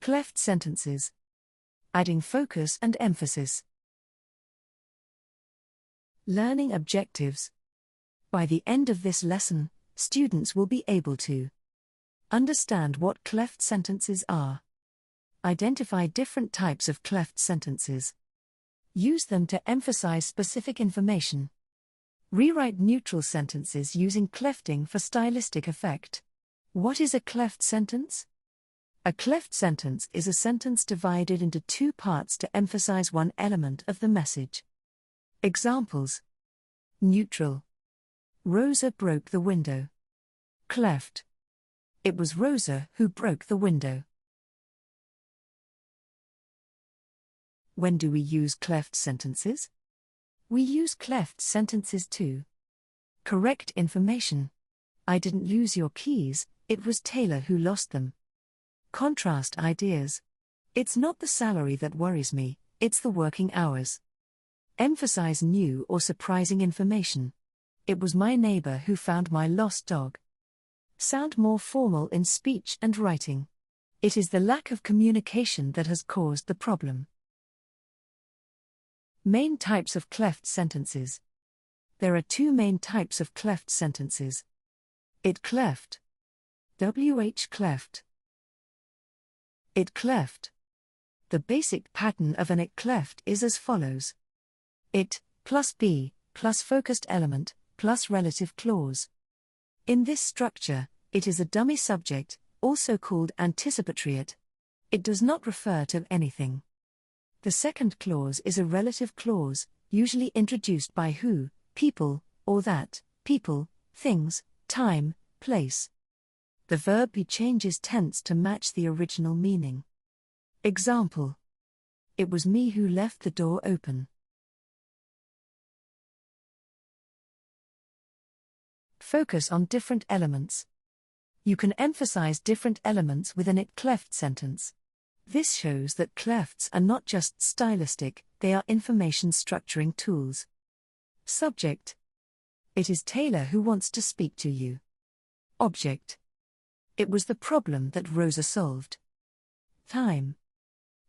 Cleft sentences. Adding focus and emphasis. Learning objectives. By the end of this lesson, students will be able to understand what cleft sentences are. Identify different types of cleft sentences. Use them to emphasize specific information. Rewrite neutral sentences using clefting for stylistic effect. What is a cleft sentence? A cleft sentence is a sentence divided into two parts to emphasize one element of the message. Examples. Neutral. Rosa broke the window. Cleft. It was Rosa who broke the window. When do we use cleft sentences? We use cleft sentences to correct information. I didn't lose your keys, it was Taylor who lost them. Contrast ideas. It's not the salary that worries me, it's the working hours. Emphasize new or surprising information. It was my neighbor who found my lost dog. Sound more formal in speech and writing. It is the lack of communication that has caused the problem. Main types of cleft sentences. There are two main types of cleft sentences. It cleft. WH cleft. It cleft. The basic pattern of an it cleft is as follows. It, plus be, plus focused element, plus relative clause. In this structure, it is a dummy subject, also called anticipatory it. It does not refer to anything. The second clause is a relative clause, usually introduced by who, people, or that, people, things, time, place. The verb be changes tense to match the original meaning. Example. It was me who left the door open. Focus on different elements. You can emphasize different elements with an it cleft sentence. This shows that clefts are not just stylistic, they are information structuring tools. Subject. It is Taylor who wants to speak to you. Object. It was the problem that Rosa solved. Time.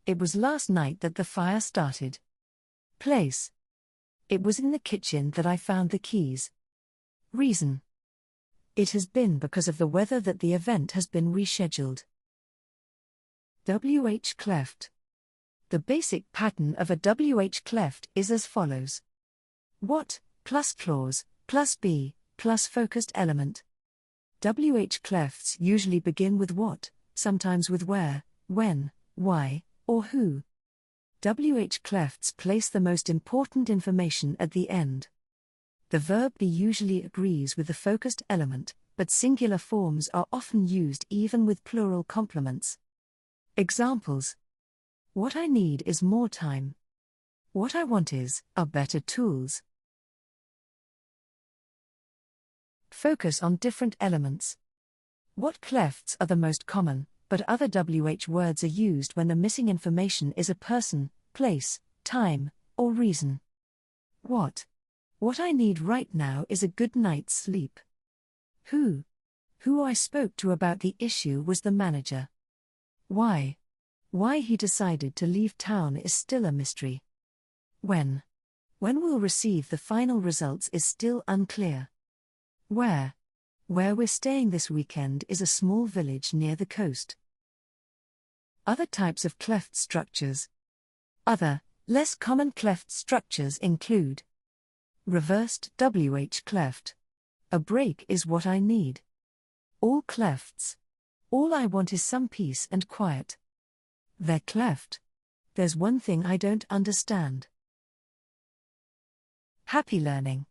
It was last night that the fire started. Place. It was in the kitchen that I found the keys. Reason. It has been because of the weather that the event has been rescheduled. WH cleft. The basic pattern of a WH cleft is as follows. What, plus clause, plus be, plus focused element. WH clefts usually begin with what, sometimes with where, when, why, or who. WH clefts place the most important information at the end. The verb be usually agrees with the focused element, but singular forms are often used even with plural complements. Examples. What I need is more time. What I want are better tools. Focus on different elements. What clefts are the most common, but other WH words are used when the missing information is a person, place, time, or reason. What? What I need right now is a good night's sleep. Who? Who I spoke to about the issue was the manager. Why? Why he decided to leave town is still a mystery. When? When we'll receive the final results is still unclear. Where? Where we're staying this weekend is a small village near the coast. Other types of cleft structures. Other, less common cleft structures include reversed WH cleft. A break is what I need. All clefts. All I want is some peace and quiet. They're cleft. There's one thing I don't understand. Happy learning.